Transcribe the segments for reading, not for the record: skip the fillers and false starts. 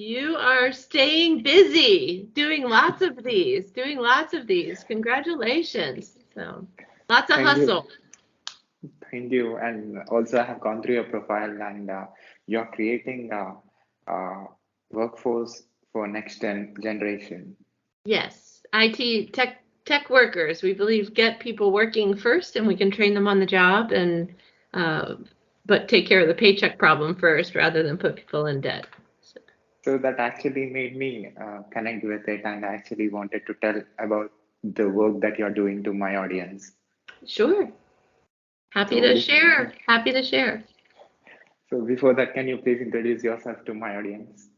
You are staying busy, doing lots of these, Congratulations. So, lots of Thank you. hustle. Thank you. And also, I have gone through your profile, and you're creating a workforce for next generation. Yes, IT tech workers. We believe get people working first, and we can train them on the job, and uh, but take care of the paycheck problem first, rather than put people in debt. So, So that actually made me connect with it, and I actually wanted to tell about the work that you're doing to my audience. sure, happy So, to bef- share. Happy to share. so before that, can you please introduce yourself to my audience?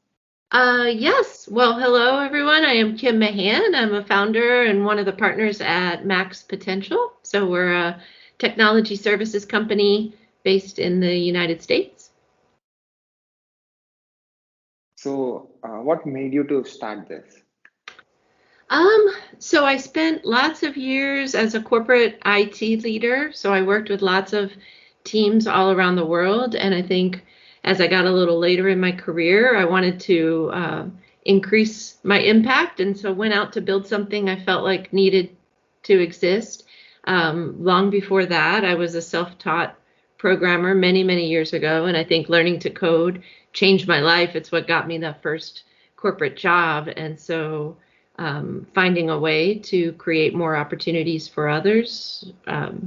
Yes. Well, hello everyone. I am Kim Mahan. I'm a founder and one of the partners at MAXX Potential. So we're a technology services company based in the United States. So, what made you to start this? Um, so I spent lots of years as a corporate IT leader. So I worked with lots of teams all around the world. And I think as I got a little later in my career, I wanted to increase my impact. And so went out to build something I felt like needed to exist. Long before that, I was a self-taught programmer many, many years ago. And I think learning to code changed my life. It's what got me the first corporate job. And so finding a way to create more opportunities for others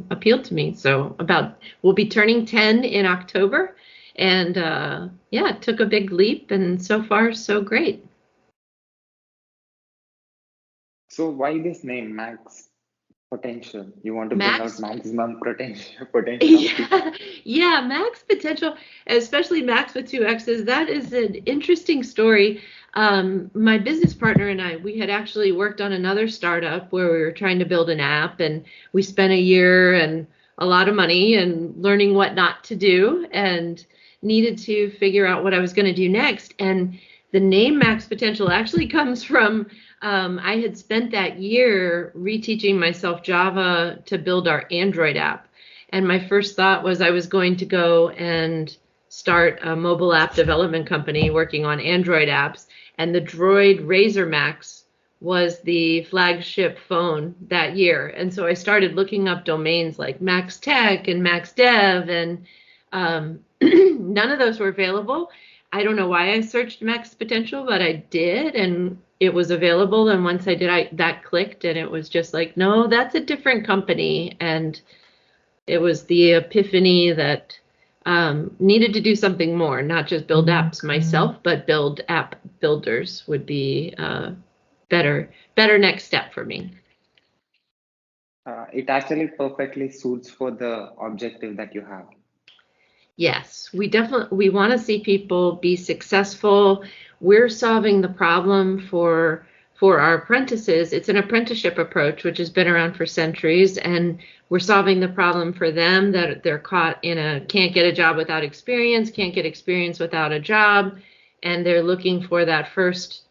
appealed to me. So we'll be turning 10 in October, and yeah, it took a big leap, and so far so great. So, why this name, Max Potential? You want to bring out Max maximum potential of people. Yeah, yeah, Max Potential, especially Max with two X's, that is an interesting story. My business partner and I, we had actually worked on another startup where we were trying to build an app, and we spent a year and a lot of money and learning what not to do, and needed to figure out what I was going to do next. And the name Max Potential actually comes from I had spent that year reteaching myself Java to build our Android app. And my first thought was I was going to go and start a mobile app development company working on Android apps. And the Droid Razr Max was the flagship phone that year. And so I started looking up domains like Max Tech and Max Dev, and none of those were available. I don't know why I searched Max Potential, but I did, and it was available. And once I did, that clicked, and it was just like, no, that's a different company. And it was the epiphany that needed to do something more, not just build apps myself, but build app builders would be better next step for me. It actually perfectly suits for the objective that you have. Yes, we want to see people be successful. We're solving the problem for our apprentices. It's an apprenticeship approach, which has been around for centuries, and we're solving the problem for them that they're caught in a can't get a job without experience, can't get experience without a job, and they're looking for that first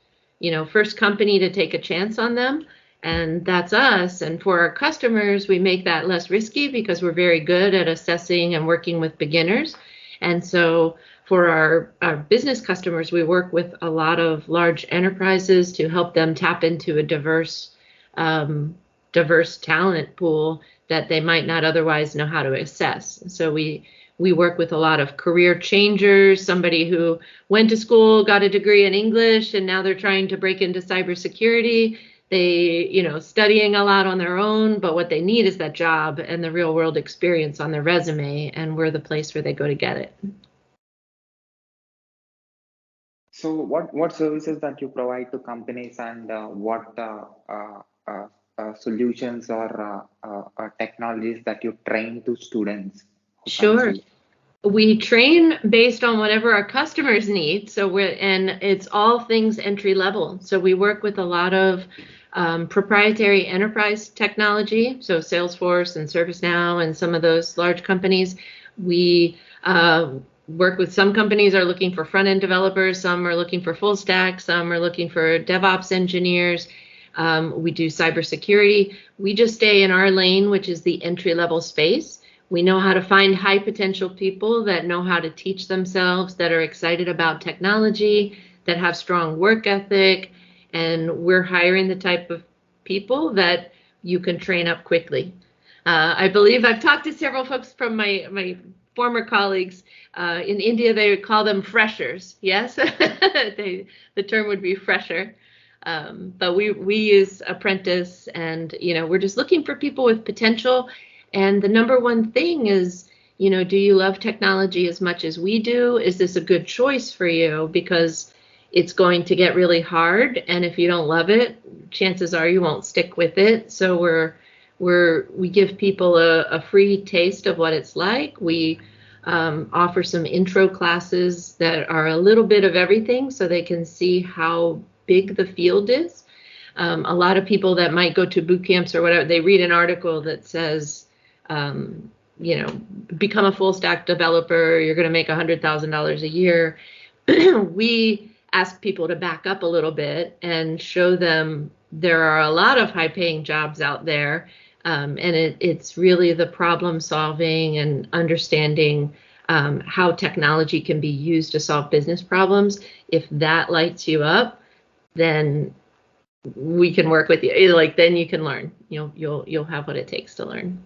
company to take a chance on them. And that's us. And for our customers, we make that less risky because we're very good at assessing and working with beginners. And so for our business customers, we work with a lot of large enterprises to help them tap into a diverse talent pool that they might not otherwise know how to assess. So we work with a lot of career changers, somebody who went to school, got a degree in English, and now they're trying to break into cybersecurity. Studying a lot on their own, but what they need is that job and the real world experience on their resume, and we're the place where they go to get it. So, what services that you provide to companies, and what solutions or technologies that you train to students who comes Sure. to you? We train based on whatever our customers need. And it's all things entry level. So we work with a lot of proprietary enterprise technology. So Salesforce and ServiceNow and some of those large companies. We work with some companies are looking for front end developers. Some are looking for full stack. Some are looking for DevOps engineers. We do cybersecurity. We just stay in our lane, which is the entry level space. We know how to find high potential people that know how to teach themselves, that are excited about technology, that have strong work ethic, and we're hiring the type of people that you can train up quickly. I believe I've talked to several folks from my former colleagues. In India, they would call them freshers. Yes, the term would be fresher. But we use apprentice, and we're just looking for people with potential. And the number one thing is, do you love technology as much as we do? Is this a good choice for you? Because it's going to get really hard, and if you don't love it, chances are you won't stick with it. So we give people a free taste of what it's like. We offer some intro classes that are a little bit of everything, so they can see how big the field is. A lot of people that might go to boot camps or whatever, they read an article that says, become a full stack developer, you're going to make $100,000 a year. We ask people to back up a little bit and show them there are a lot of high paying jobs out there. And it's really the problem solving and understanding how technology can be used to solve business problems. If that lights you up, then we can work with you. Then you can learn. You'll have what it takes to learn.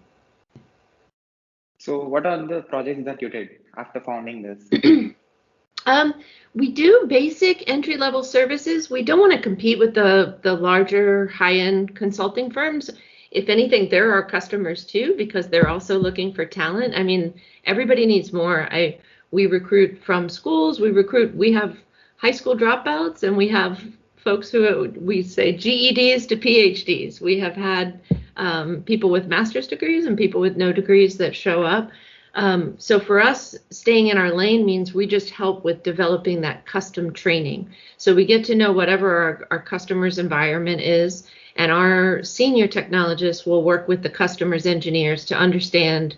So what are the projects that you did after founding this? We do basic entry-level services. We don't want to compete with the larger high-end consulting firms. If anything, they're our customers too, because they're also looking for talent. I mean, everybody needs more. We recruit from schools. We have high school dropouts, and we have folks who we say GEDs to PhDs. We have had people with master's degrees and people with no degrees that show up. So for us, staying in our lane means we just help with developing that custom training. So we get to know whatever our customer's environment is, and our senior technologists will work with the customer's engineers to understand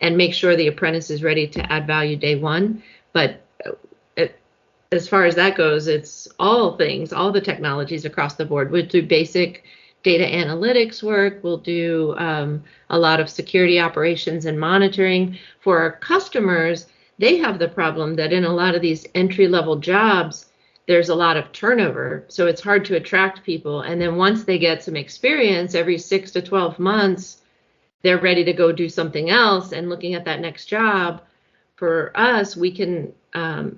and make sure the apprentice is ready to add value day one. But as far as that goes, it's all the technologies across the board. We'll do basic data analytics work. We'll do a lot of security operations and monitoring. For our customers, they have the problem that in a lot of these entry-level jobs, there's a lot of turnover. So it's hard to attract people. And then once they get some experience, every 6 to 12 months, they're ready to go do something else. And looking at that next job, for us, we can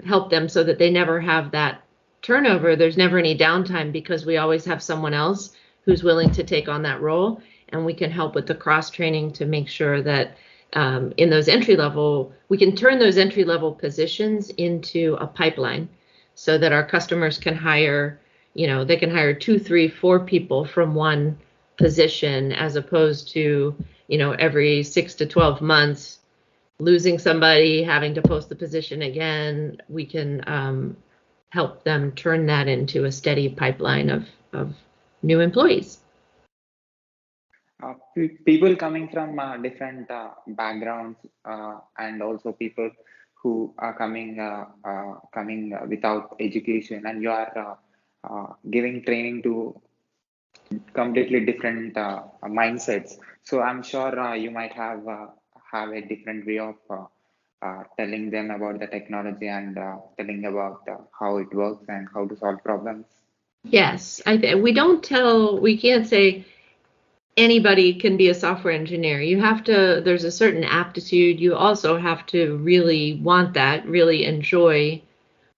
help them so that they never have that turnover. There's never any downtime because we always have someone else who's willing to take on that role, and we can help with the cross training to make sure that in those entry level, we can turn those entry level positions into a pipeline so that our customers can hire, they can hire 2, 3, 4 people from one position, as opposed to, every 6 to 12 months losing somebody, having to post the position again. We can help them turn that into a steady pipeline of new employees. People coming from different backgrounds, and also people who are coming without education, and you are giving training to completely different mindsets. So I'm sure you might have a different way of telling them about the technology and telling about how it works and how to solve problems. Yes, we can't say anybody can be a software engineer. There's a certain aptitude. You also have to really want that, really enjoy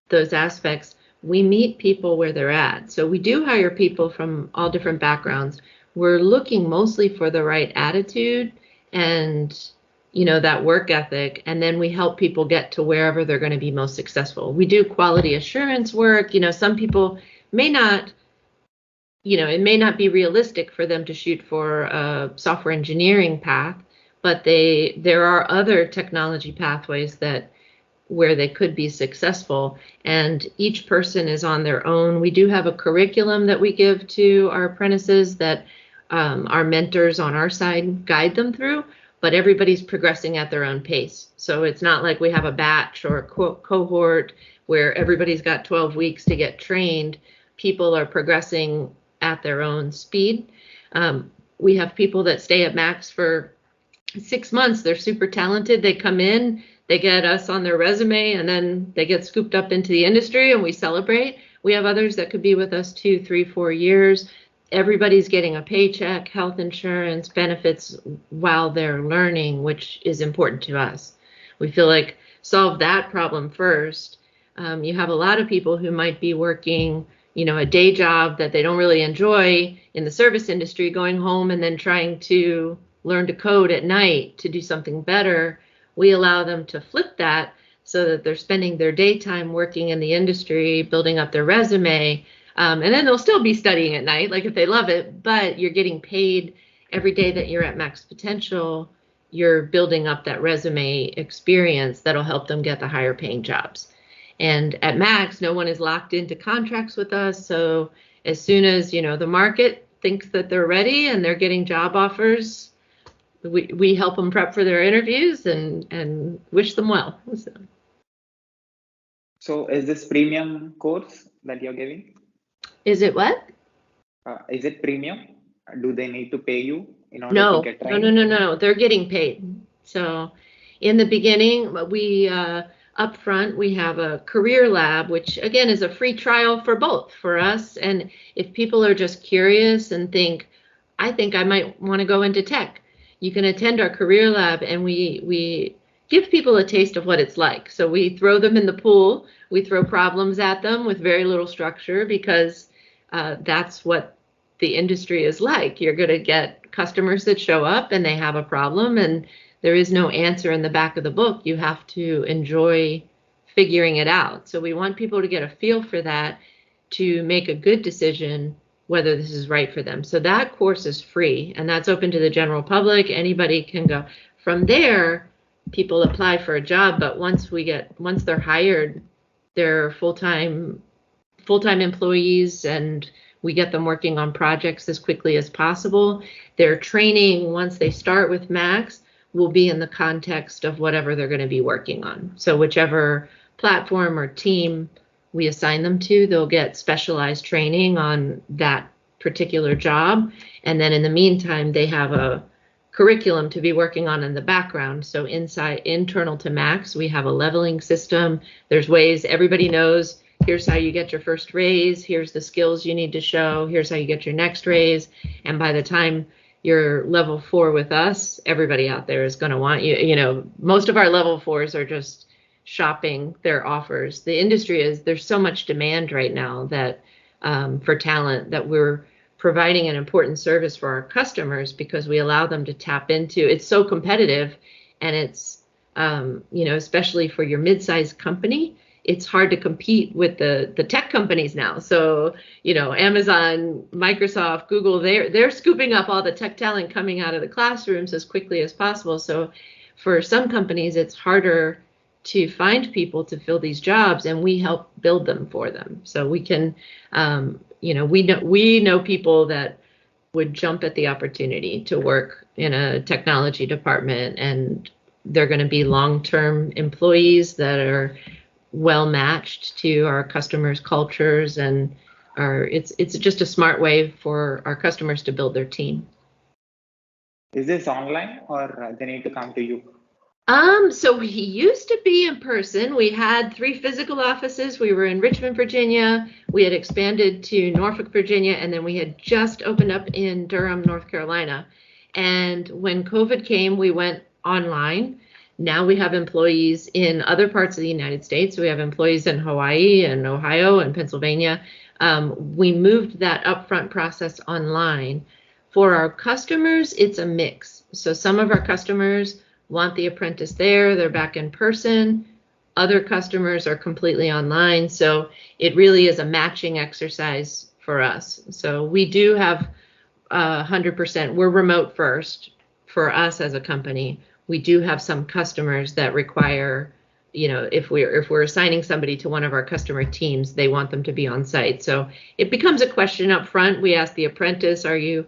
those aspects. We meet people where they're at. So we do hire people from all different backgrounds. We're looking mostly for the right attitude and, that work ethic. And then we help people get to wherever they're going to be most successful. We do quality assurance work. Some people may not, it may not be realistic for them to shoot for a software engineering path, but there are other technology pathways where they could be successful, and each person is on their own. We do have a curriculum that we give to our apprentices that our mentors on our side guide them through, but everybody's progressing at their own pace. So it's not like we have a batch or a cohort where everybody's got 12 weeks to get trained. People are progressing at their own speed. We have people that stay at MAXX for 6 months. They're super talented. They come in, they get us on their resume, and then they get scooped up into the industry and we celebrate. We have others that could be with us 2, 3, 4 years. Everybody's getting a paycheck, health insurance, benefits while they're learning, which is important to us. We feel like solve that problem first. You have a lot of people who might be working, a day job that they don't really enjoy in the service industry, going home and then trying to learn to code at night to do something better. We allow them to flip that so that they're spending their daytime working in the industry, building up their resume, and then they'll still be studying at night, like if they love it, but you're getting paid every day that you're at MAXX Potential. You're building up that resume experience that'll help them get the higher paying jobs. And at MAXX, no one is locked into contracts with us. So as soon as, the market thinks that they're ready and they're getting job offers, we help them prep for their interviews and wish them well. So is this premium course that you're giving? Is it what? Is it premium? Do they need to pay you in order to get trained? No. They're getting paid. So in the beginning, we up front, we have a career lab, which again is a free trial for both, for us. And if people are just curious and I think I might want to go into tech, you can attend our career lab, and we give people a taste of what it's like. So we throw them in the pool. We throw problems at them with very little structure, because that's what the industry is like. You're going to get customers that show up and they have a problem, and there is no answer in the back of the book. You have to enjoy figuring it out. So we want people to get a feel for that, to make a good decision whether this is right for them. So that course is free, and that's open to the general public. Anybody can go. From there, people apply for a job, but once they're hired, they're full-time employees, and we get them working on projects as quickly as possible. Their training, once they start with MAXX, will be in the context of whatever they're going to be working on. So whichever platform or team we assign them to, they'll get specialized training on that particular job. And then in the meantime, they have a curriculum to be working on in the background. So internal to MAXX, we have a leveling system. There's ways everybody knows, here's how you get your first raise, here's the skills you need to show, here's how you get your next raise. And by the time you're level 4 with us, everybody out there is going to want you. Most of our level 4s are just shopping their offers. The industry there's so much demand right now that for talent, that we're providing an important service for our customers, because we allow them to tap into. It's so competitive, and it's especially for your mid-sized company, it's hard to compete with the tech companies now. So Amazon, Microsoft, Google, they're scooping up all the tech talent coming out of the classrooms as quickly as possible. So for some companies, it's harder to find people to fill these jobs, and we help build them for them. So we can we know people that would jump at the opportunity to work in a technology department, and they're going to be long-term employees that are well matched to our customers' cultures, and it's just a smart way for our customers to build their team. Is this online, or they need to come to you? So we used to be in person. We had 3 physical offices. We were in Richmond, Virginia. We had expanded to Norfolk, Virginia, and then we had just opened up in Durham, North Carolina. And when COVID came, we went online. Now we have employees in other parts of the United States. We have employees in Hawaii and Ohio and Pennsylvania. We moved that upfront process online. For our customers, it's a mix. So some of our customers want the apprentice there, they're back in person. Other customers are completely online. So it really is a matching exercise for us. So we do have 100%, we're remote first for us as a company. We do have some customers that require, if we're assigning somebody to one of our customer teams, they want them to be on site. So it becomes a question up front. We ask the apprentice, are you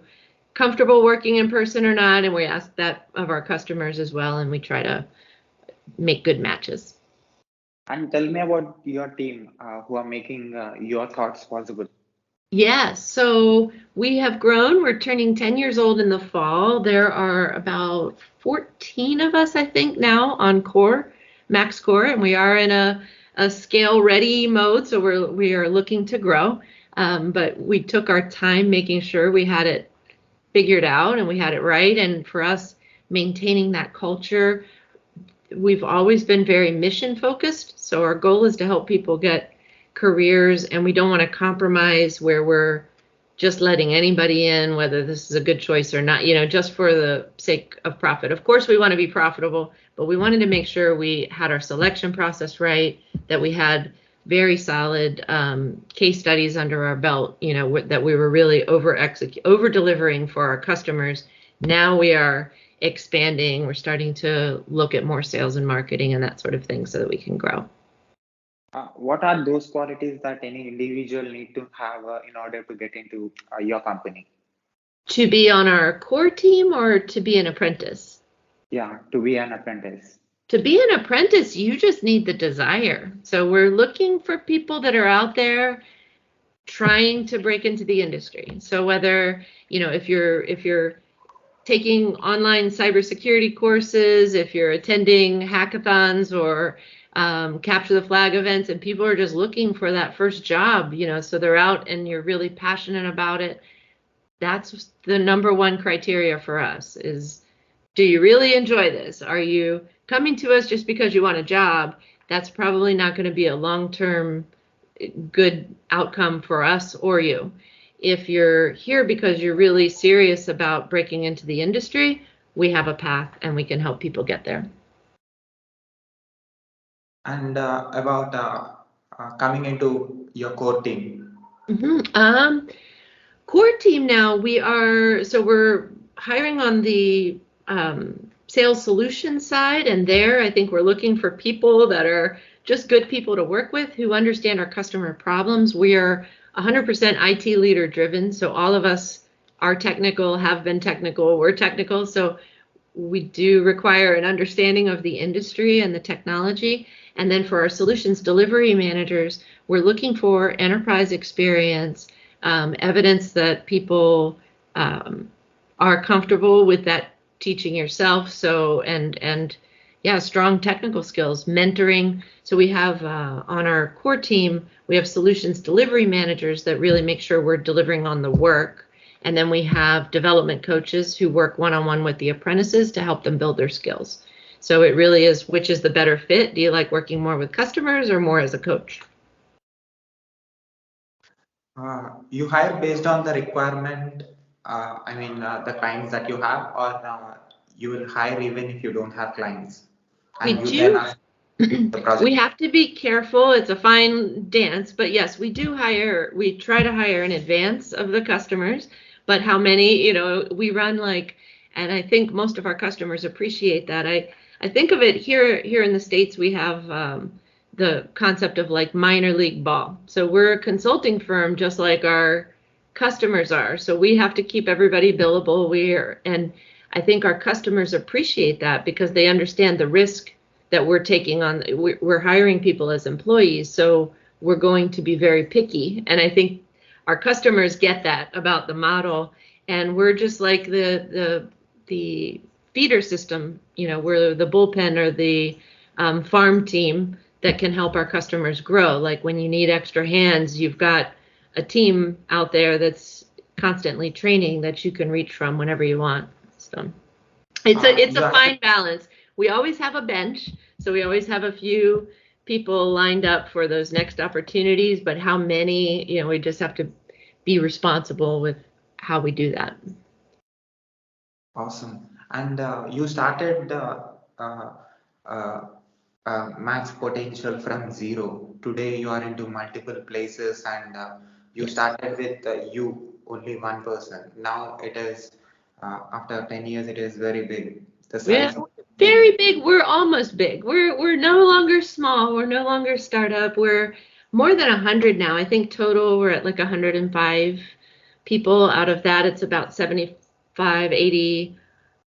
comfortable working in person or not? And we ask that of our customers as well, and we try to make good matches. And tell me about your team who are making your thoughts possible. Yes, so we have grown. We're turning 10 years old in the fall. There are about 14 of us, I think, now on MAXX Core, and we are in a a scale ready mode, so we are looking to grow. But we took our time making sure we had it figured out and we had it right. And for us, maintaining that culture, we've always been very mission focused. So our goal is to help people get careers, and we don't want to compromise where we're just letting anybody in, whether this is a good choice or not, just for the sake of profit. Of course, we want to be profitable, but we wanted to make sure we had our selection process right, that we had very solid case studies under our belt, that we were really over delivering for our customers. Now we are expanding. We're starting to look at more sales and marketing and that sort of thing so that we can grow. What are those qualities that any individual need to have in order to get into your company? To be on our core team or to be an apprentice? Yeah, to be an apprentice. To be an apprentice, you just need the desire. So we're looking for people that are out there trying to break into the industry. So whether, if you're taking online cybersecurity courses, if you're attending hackathons or capture the flag events, and people are just looking for that first job, so they're out and you're really passionate about it. That's the number one criteria for us is, do you really enjoy this? Are you coming to us just because you want a job? That's probably not going to be a long-term good outcome for us or you. If you're here because you're really serious about breaking into the industry, we have a path and we can help people get there. And about coming into your core team. Core team now, we're hiring on the sales solution side, and there I think we're looking for people that are just good people to work with who understand our customer problems. We are 100% IT leader driven, so all of us are technical, have been technical, we're technical, so we do require an understanding of the industry and the technology. And then for our solutions delivery managers, we're looking for enterprise experience, evidence that people are comfortable with that teaching yourself. So, and strong technical skills, mentoring. So we have on our core team, we have solutions delivery managers that really make sure we're delivering on the work. And then we have development coaches who work one-on-one with the apprentices to help them build their skills. So it really is, which is the better fit? Do you like working more with customers or more as a coach? You hire based on the requirement, the clients that you have, or you will hire even if you don't have clients? And we do. The project. We have to be careful. It's a fine dance, but yes, we do hire. We try to hire in advance of the customers, but how many, we run and I think most of our customers appreciate that. I think of it here in the States, we have the concept of minor league ball. So we're a consulting firm just like our customers are. So we have to keep everybody billable. And I think our customers appreciate that because they understand the risk that we're taking on. We're hiring people as employees, so we're going to be very picky. And I think our customers get that about the model. And we're just like the feeder system, we're the bullpen or the farm team that can help our customers grow. Like when you need extra hands, you've got a team out there that's constantly training that you can reach from whenever you want. So it's a fine balance. We always have a bench, so we always have a few people lined up for those next opportunities, but how many, we just have to be responsible with how we do that. Awesome. And you started MAXX Potential from zero. Today you are into multiple places, and you started with only one person. Now it is, after 10 years, it is very big. The size very big. We're almost big. We're no longer small. We're no longer startup. We're more than 100 now. I think total we're at 105 people. Out of that, it's about 75, 80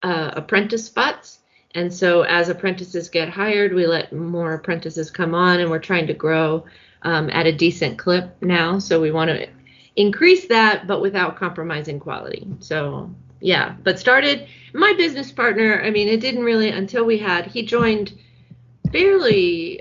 apprentice spots. And so as apprentices get hired, we let more apprentices come on, and we're trying to grow at a decent clip now. So we want to increase that, but without compromising quality. So but started my business partner. I mean, it didn't really until he joined he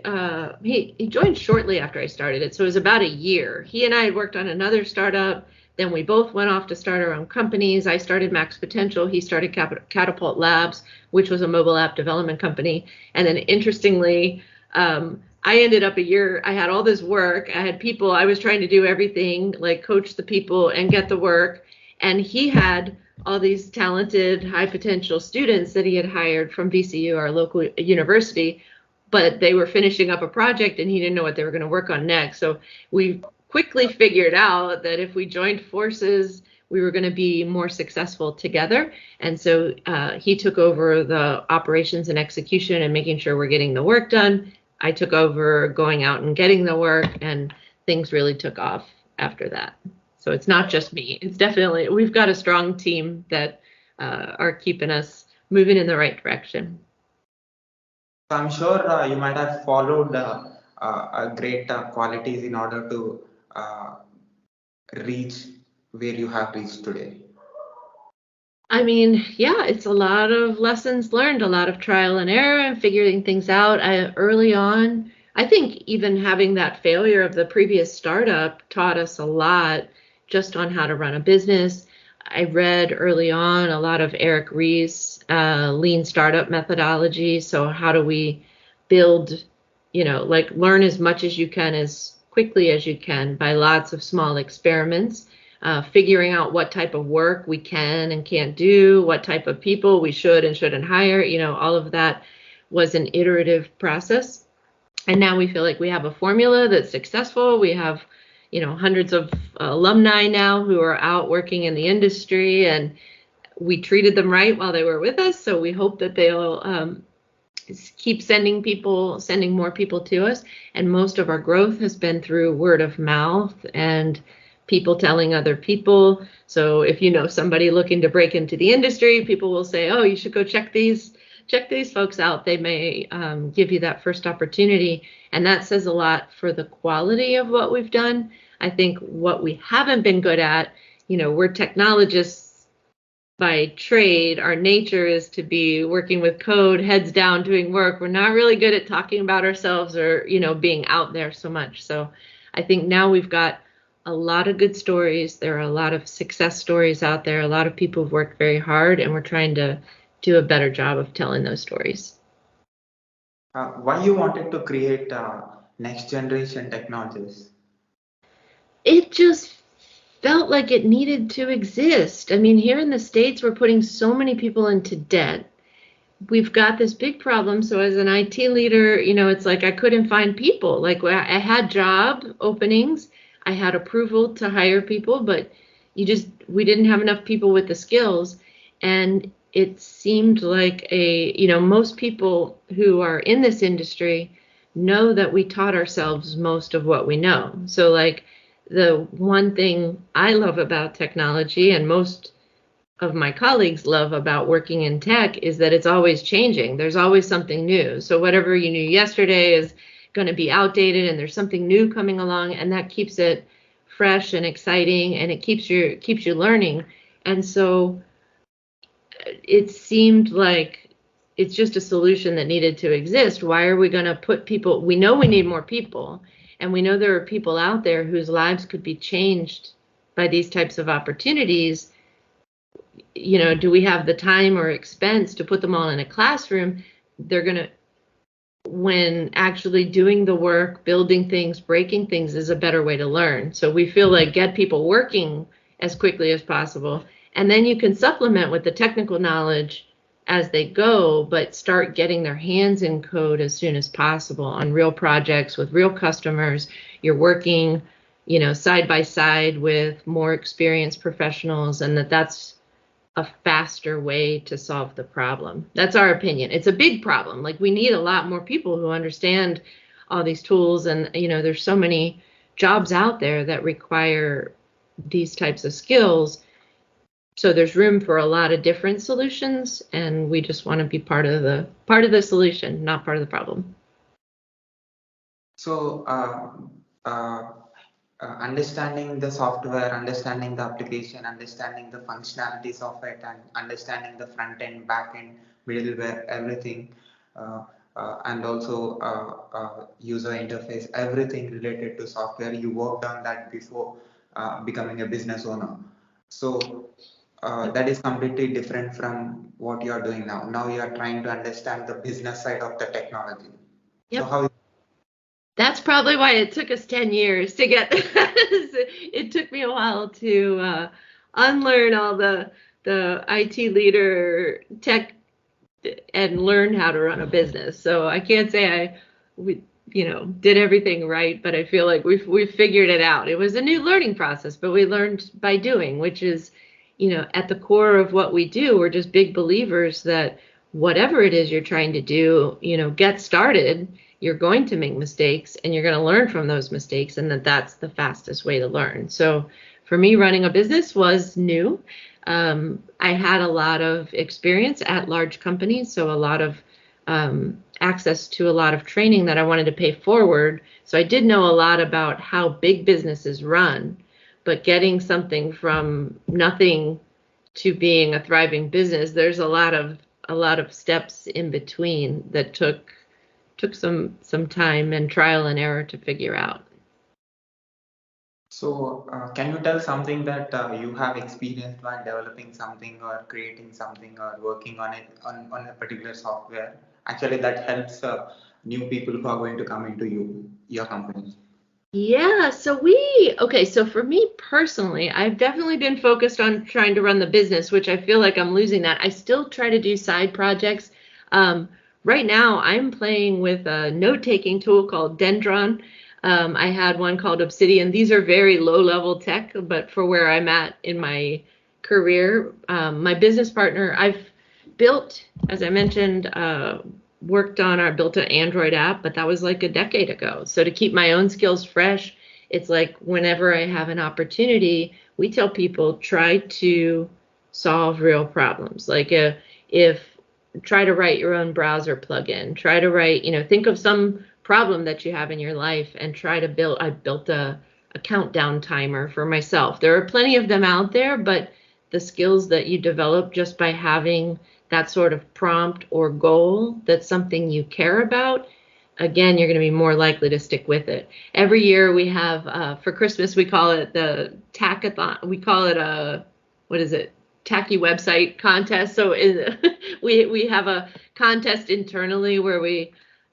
joined shortly after I started it, so it was about a year. He and I had worked on another startup. Then we both went off to start our own companies. I started MAXX Potential. He started Catapult Labs, which was a mobile app development company. And then interestingly, I ended up a year, I had all this work. I had people, I was trying to do everything, like coach the people and get the work. And he had all these talented, high potential students that he had hired from VCU, our local university, but they were finishing up a project and he didn't know what they were going to work on next. So we quickly figured out that if we joined forces, we were going to be more successful together. And so he took over the operations and execution and making sure we're getting the work done. I took over going out and getting the work, and things really took off after that. So it's not just me. It's definitely, we've got a strong team that are keeping us moving in the right direction. I'm sure you might have followed great qualities in order to reach where you have reached today. I mean, yeah, it's a lot of lessons learned, a lot of trial and error and figuring things out. Early on, I think even having that failure of the previous startup taught us a lot just on how to run a business. I read early on a lot of Eric Ries's lean startup methodology. So how do we build, like learn as much as you can as quickly as you can by lots of small experiments. Figuring out what type of work we can and can't do, what type of people we should and shouldn't hire, all of that was an iterative process. And now we feel like we have a formula that's successful. We have, hundreds of alumni now who are out working in the industry, and we treated them right while they were with us. So we hope that they'll keep sending more people to us. And most of our growth has been through word of mouth and people telling other people. So if you know somebody looking to break into the industry, people will say, oh, you should go check these folks out. They may give you that first opportunity. And that says a lot for the quality of what we've done. I think what we haven't been good at, we're technologists by trade. Our nature is to be working with code, heads down, doing work. We're not really good at talking about ourselves or, being out there so much. So I think now we've got a lot of good stories. There are a lot of success stories out there. A lot of people have worked very hard, and we're trying to do a better job of telling those stories. Why you wanted to create next generation technologies? It just felt like it needed to exist. I mean, here in the States, we're putting so many people into debt. We've got this big problem. So as an IT leader, it's like I couldn't find people. Like I had job openings, I had approval to hire people, but we didn't have enough people with the skills. And it seemed like most people who are in this industry know that we taught ourselves most of what we know. So like the one thing I love about technology, and most of my colleagues love about working in tech, is that it's always changing. There's always something new. So whatever you knew yesterday is going to be outdated, and there's something new coming along, and that keeps it fresh and exciting, and it keeps you learning. And so it seemed like it's just a solution that needed to exist. Why are we going to put people? We know we need more people, and we know there are people out there whose lives could be changed by these types of opportunities. Do we have the time or expense to put them all in a classroom? When actually doing the work, building things, breaking things is a better way to learn. So we feel like get people working as quickly as possible, and then you can supplement with the technical knowledge as they go, but start getting their hands in code as soon as possible on real projects with real customers. You're working, side by side with more experienced professionals, and that's a faster way to solve the problem. That's our opinion. It's a big problem. Like we need a lot more people who understand all these tools, and there's so many jobs out there that require these types of skills. So there's room for a lot of different solutions, and we just want to be part of the solution, not part of the problem. So understanding the software, understanding the application, understanding the functionalities of it, and understanding the front end, back end, middleware, everything. and also user interface, everything related to software. You worked on that before becoming a business owner. So that is completely different from what you are doing now. Now you are trying to understand the business side of the technology. So Yep. how? That's probably why it took us 10 years to get this. It took me a while to unlearn all the IT leader tech and learn how to run a business. So I can't say we did everything right, but I feel like we've figured it out. It was a new learning process, but we learned by doing, which is, at the core of what we do. We're just big believers that whatever it is you're trying to do, get started. You're going to make mistakes and you're going to learn from those mistakes, and that's the fastest way to learn. So for me, running a business was new. I had a lot of experience at large companies, so a lot of access to a lot of training that I wanted to pay forward. So I did know a lot about how big businesses run, but getting something from nothing to being a thriving business, there's a lot of steps in between that took some time and trial and error to figure out. So, can you tell something that you have experienced while developing something or creating something or working on it on a particular software? Actually, that helps new people who are going to come into your company. Yeah, so for me personally, I've definitely been focused on trying to run the business, which I feel like I'm losing that. I still try to do side projects. Right now, I'm playing with a note-taking tool called Dendron. I had one called Obsidian. These are very low-level tech, but for where I'm at in my career, my business partner, I've built, as I mentioned, built an Android app, but that was like a decade ago. So to keep my own skills fresh, it's like whenever I have an opportunity, we tell people try to solve real problems. Like if try to write your own browser plugin, try to write, think of some problem that you have in your life and try to I built a countdown timer for myself. There are plenty of them out there, but the skills that you develop just by having that sort of prompt or goal that's something you care about, again, you're going to be more likely to stick with it. Every year we have, for Christmas, we call it the Tackathon. We call it Tacky website contest. So we have a contest internally where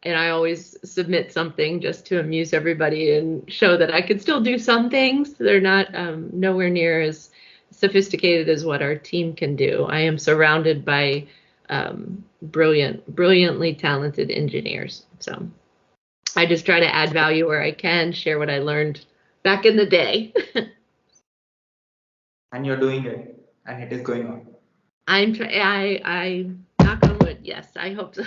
and I always submit something just to amuse everybody and show that I can still do some things. They're not nowhere near as sophisticated as what our team can do. I am surrounded by brilliantly talented engineers. So I just try to add value where I can, share what I learned back in the day. And you're doing it, and it is going on. I knock on wood. Yes, I hope so.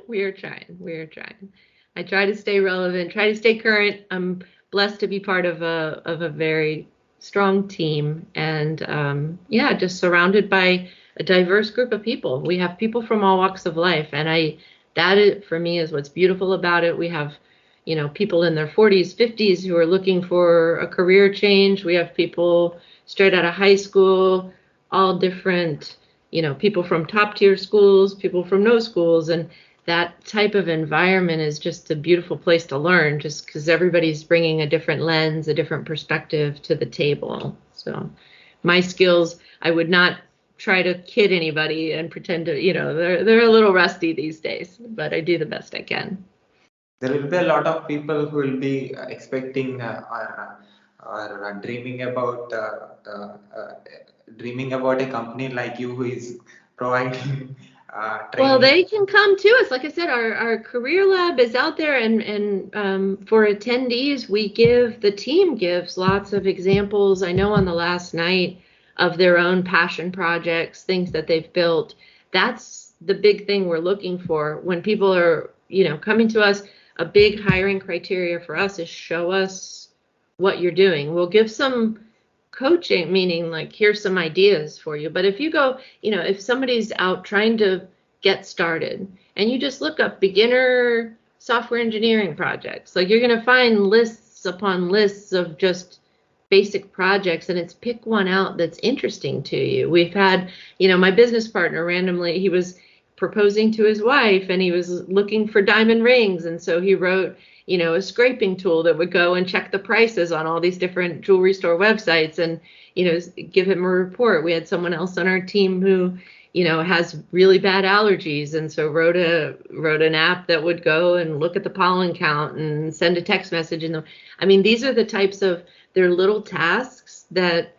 We're trying. I try to stay relevant, try to stay current. I'm blessed to be part of a very strong team, and just surrounded by a diverse group of people. We have people from all walks of life, and for me is what's beautiful about it. We have, people in their 40s, 50s who are looking for a career change. We have people straight out of high school, all different, people from top tier schools, people from no schools, and that type of environment is just a beautiful place to learn, just because everybody's bringing a different lens, a different perspective to the table. So my skills, I would not try to kid anybody and pretend to, they're a little rusty these days, but I do the best I can. There will be a lot of people who will be expecting or dreaming about a company like you who is providing training. Well, they can come to us. Like I said, our career lab is out there, and for attendees, the team gives lots of examples. I know on the last night of their own passion projects, things that they've built. That's the big thing we're looking for when people are, coming to us. A big hiring criteria for us is show us what you're doing. We'll give some coaching, meaning like, here's some ideas for you. But if you go, if somebody's out trying to get started and you just look up beginner software engineering projects, like you're going to find lists upon lists of just basic projects, and it's pick one out that's interesting to you. We've had, my business partner randomly, he was proposing to his wife and he was looking for diamond rings. And so he wrote, a scraping tool that would go and check the prices on all these different jewelry store websites and, give him a report. We had someone else on our team who, has really bad allergies. And so wrote an app that would go and look at the pollen count and send a text message. And these are the types of, they're little tasks that,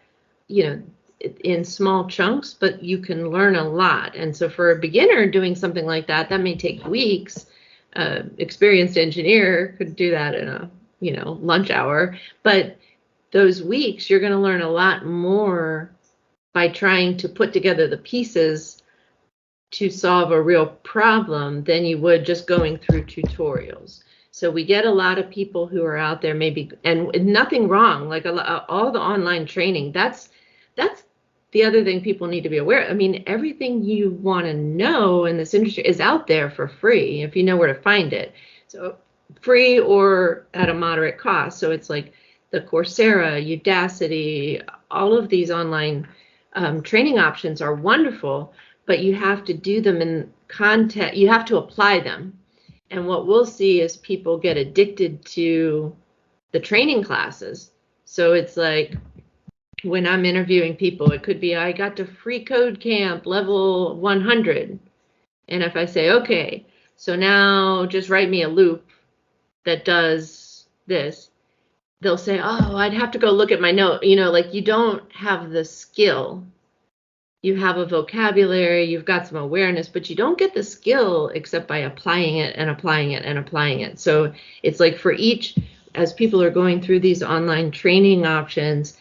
in small chunks, but you can learn a lot. And so for a beginner doing something like that may take weeks. Experienced engineer could do that in a, lunch hour. But those weeks, you're going to learn a lot more by trying to put together the pieces to solve a real problem than you would just going through tutorials. So we get a lot of people who are out there maybe, and nothing wrong, like all the online training, that's the other thing people need to be aware of. Everything you want to know in this industry is out there for free if you know where to find it. So free or at a moderate cost. So it's like the Coursera, Udacity, all of these online training options are wonderful, but you have to do them in content. You have to apply them. And what we'll see is people get addicted to the training classes. So it's like, when I'm interviewing people, it could be, I got to free code camp level 100. And if I say, okay, so now just write me a loop that does this, they'll say, oh, I'd have to go look at my note. Like you don't have the skill. You have a vocabulary, you've got some awareness, but you don't get the skill except by applying it and applying it and applying it. So it's like for each, as people are going through these online training options,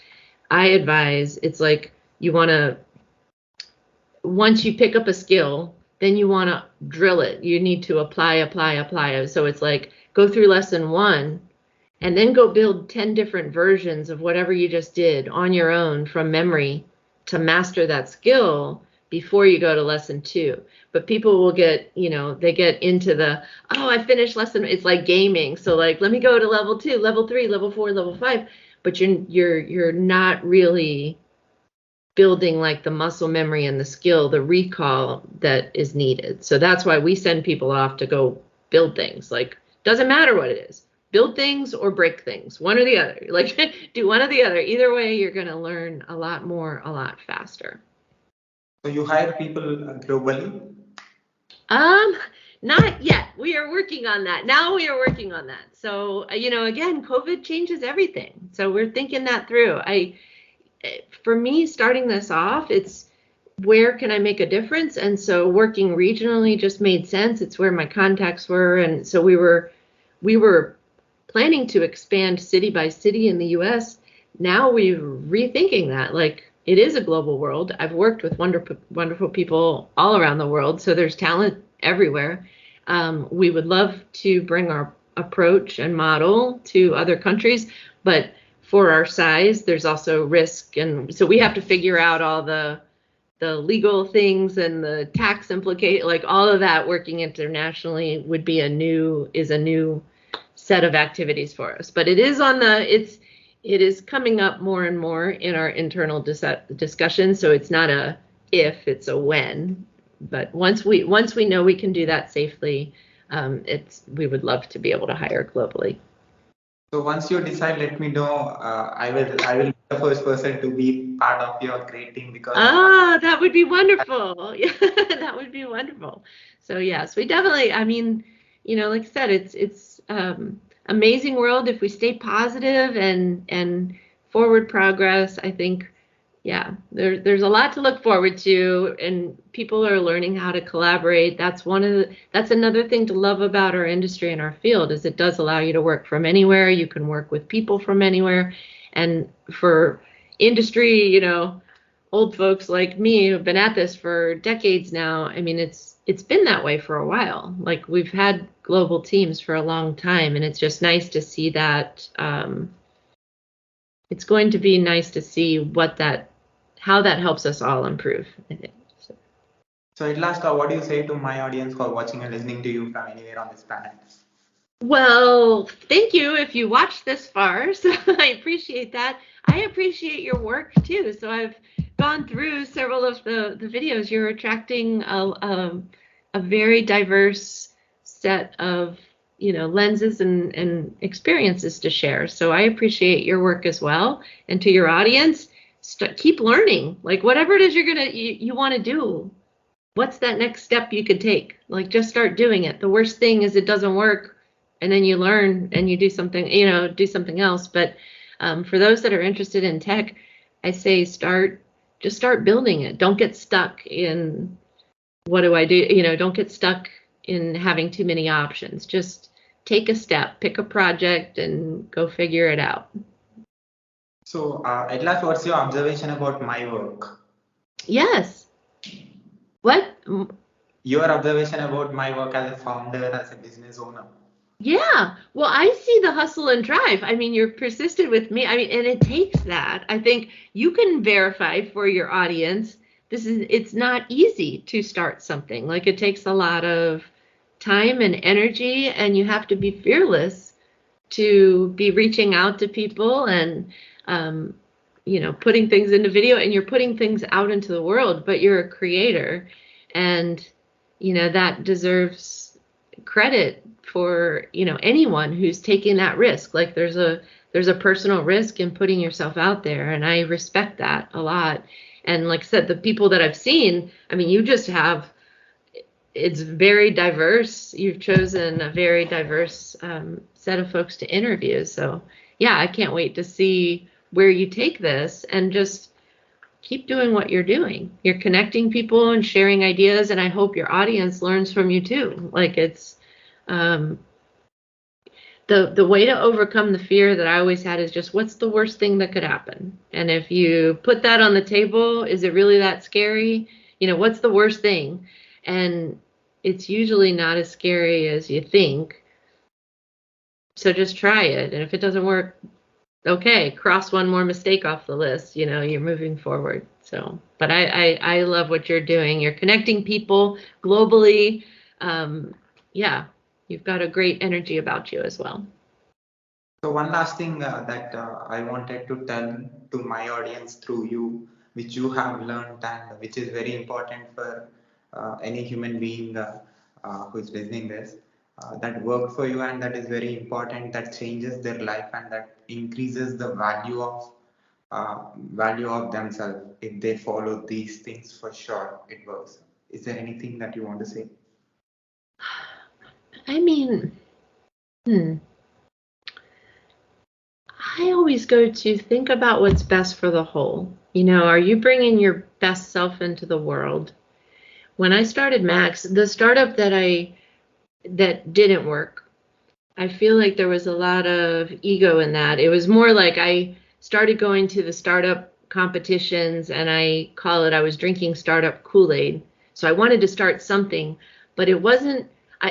I advise it's like you want to, once you pick up a skill, then you want to drill it. You need to apply. So it's like go through lesson 1 and then go build 10 different versions of whatever you just did on your own from memory to master that skill before you go to lesson 2. But people will get, they get into the, oh, I finished lesson. It's like gaming. So like, let me go to level 2, level 3, level 4, level 5. But you're not really building like the muscle memory and the skill, the recall that is needed. So that's why we send people off to go build things. Like, doesn't matter what it is. Build things or break things, one or the other. Like, do one or the other. Either way, you're going to learn a lot more, a lot faster. So you hire people globally? Not yet. We are working on that. Now we are working on that. So, again, COVID changes everything. So we're thinking that through. For me, starting this off, it's where can I make a difference? And so working regionally just made sense. It's where my contacts were. And so we were planning to expand city by city in the US. Now we're rethinking that. Like, it is a global world. I've worked with wonderful people all around the world. So there's talent everywhere. We would love to bring our approach and model to other countries, but for our size, there's also risk. And so we have to figure out all the legal things and the tax like all of that. Working internationally would be a new set of activities for us. But it is it is coming up more and more in our internal discussion. So it's not a if, it's a when. But once we know we can do that safely, we would love to be able to hire globally. So once you decide, let me know. I will be the first person to be part of your great team because that would be wonderful. Yeah, that would be wonderful. So yes, we definitely. Like I said, it's amazing world if we stay positive and forward progress. I think. Yeah, there's a lot to look forward to, and people are learning how to collaborate. That's another thing to love about our industry and our field is it does allow you to work from anywhere. You can work with people from anywhere, and for industry, old folks like me who've been at this for decades now. It's been that way for a while. Like we've had global teams for a long time, and it's just nice to see that. It's going to be nice to see how that helps us all improve, I think. So at last, what do you say to my audience who are watching and listening to you from anywhere on this planet? Well, thank you if you watched this far. So I appreciate that. I appreciate your work too. So I've gone through several of the videos. You're attracting a a very diverse set of, lenses and experiences to share. So I appreciate your work as well. And to your audience, keep learning. Like whatever it is you want to do, what's that next step you could take? Like just start doing it. The worst thing is it doesn't work, and then you learn and you do something else. But for those that are interested in tech, I say just start building it. Don't get stuck in what do I do? Don't get stuck in having too many options. Just take a step, pick a project, and go figure it out. So, at last, what's your observation about my work? Yes. What? Your observation about my work as a founder, as a business owner. Yeah. Well, I see the hustle and drive. I mean, you're persistent with me. I mean, and it takes that. I think you can verify for your audience. It's not easy to start something. Like it takes a lot of time and energy, and you have to be fearless to be reaching out to people and, putting things into video, and you're putting things out into the world, but you're a creator, and, that deserves credit for anyone who's taking that risk. Like there's a personal risk in putting yourself out there, and I respect that a lot. And like I said, the people that I've seen, I mean, it's very diverse. You've chosen a very diverse set of folks to interview. So yeah, I can't wait to see where you take this, and just keep doing what you're doing. You're connecting people and sharing ideas, and I hope your audience learns from you too. Like it's the way to overcome the fear that I always had is just, what's the worst thing that could happen? And if you put that on the table, is it really that scary? What's the worst thing? And it's usually not as scary as you think. So just try it. And if it doesn't work, okay, cross one more mistake off the list. You're moving forward. So, but I love what you're doing. You're connecting people globally. Yeah, you've got a great energy about you as well. So one last thing that I wanted to tell to my audience through you, which you have learned and which is very important for any human being who is listening this, that work for you, and that is very important, that changes their life and that increases the value of themselves. If they follow these things, for sure it works. Is there anything that you want to say? I mean, I always go to think about what's best for the whole. Are you bringing your best self into the world? When I started MAXX, the startup that didn't work, I feel like there was a lot of ego in that. It was more like I started going to the startup competitions, and I was drinking startup Kool-Aid. So I wanted to start something, but it wasn't,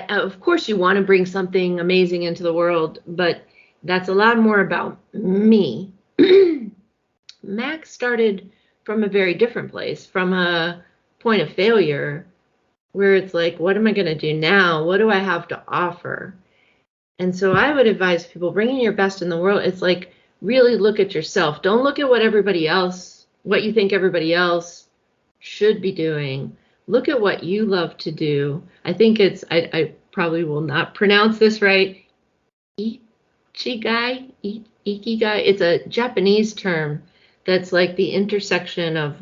of course you want to bring something amazing into the world, but that's a lot more about me. MAXX started from a very different place, from a point of failure, where it's like, what am I going to do now? What do I have to offer? And so I would advise people, bringing your best in the world, it's like, really look at yourself. Don't look at what you think everybody else should be doing. Look at what you love to do. I think I probably will not pronounce this right. Ikigai. It's a Japanese term that's like the intersection of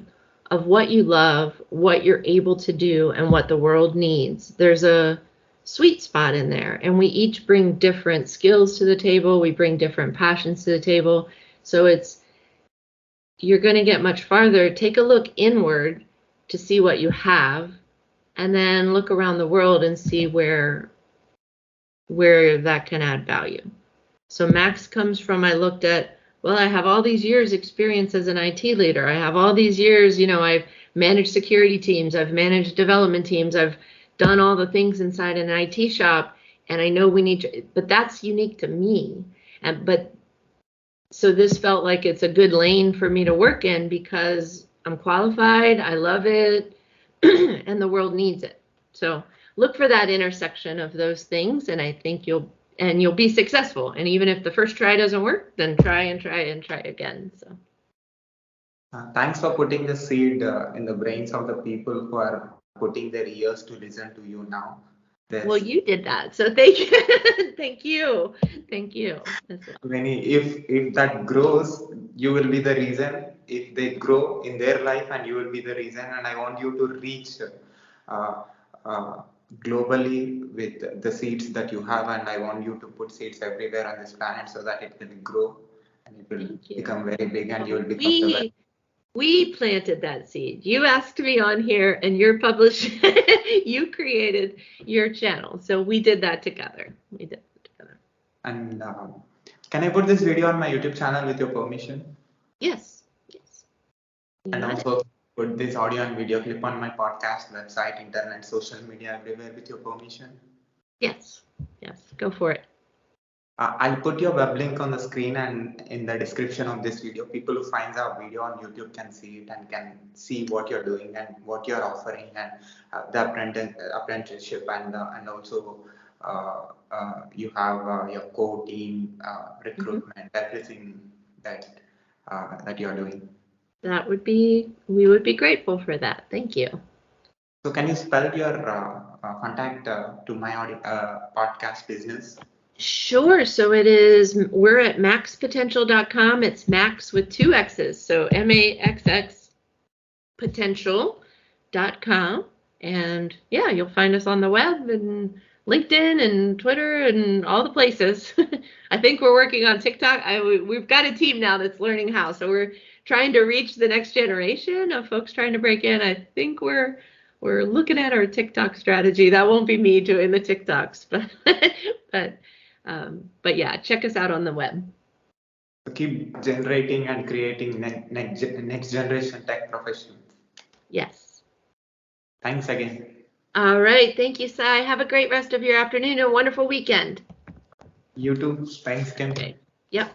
what you love, what you're able to do, and what the world needs. There's a sweet spot in there, and we each bring different skills to the table. We bring different passions to the table. So you're going to get much farther. Take a look inward to see what you have, and then look around the world and see where that can add value. So MAXX comes from, I looked at, well, I have all these years experience as an IT leader. I have all these years, I've managed security teams, I've managed development teams, I've done all the things inside an IT shop, and I know we need to, but that's unique to me. So this felt like it's a good lane for me to work in because I'm qualified, I love it, and the world needs it. So look for that intersection of those things, and I think you'll be successful. And even if the first try doesn't work, then try and try and try again. So thanks for putting the seed in the brains of the people who are putting their ears to listen to you now. Well, There's you did that, so thank you, thank you as well. many. If that grows, you will be the reason. If they grow in their life, and you will be the reason. And I want you to reach uh, uh, globally with the seeds that you have, and I want you to put seeds everywhere on this planet so that it will grow and it will Thank you. become very big, and you will become the best. We planted that seed. You asked me on here, and you're publishing. You created your channel, so we did that together. We did it together. And can I put this video on my YouTube channel with your permission? Yes, yes. You And got it. also put this audio and video clip on my podcast, website, internet, social media, everywhere with your permission. Yes, yes. Go for it. I'll put your web link on the screen and in the description of this video. People who finds our video on YouTube can see it and can see what you're doing and what you're offering, and the apprenticeship, and also you have your core team, recruitment, everything that that you're doing. We would be grateful for that. Thank you. So can you spell your contact to my podcast business? Sure. So we're at maxxpotential.com. It's Max with 2 X's. So MAXX Potential.com. And yeah, you'll find us on the web and LinkedIn and Twitter and all the places. I think we're working on TikTok. We've got a team now that's learning how. So we're trying to reach the next generation of folks trying to break in. I think we're looking at our TikTok strategy. That won't be me doing the TikToks, but yeah, check us out on the web. So keep generating and creating next generation tech professionals. Yes. Thanks again. All right. Thank you, Sai. Have a great rest of your afternoon and a wonderful weekend. You too. Thanks, Kim. Okay. Yep.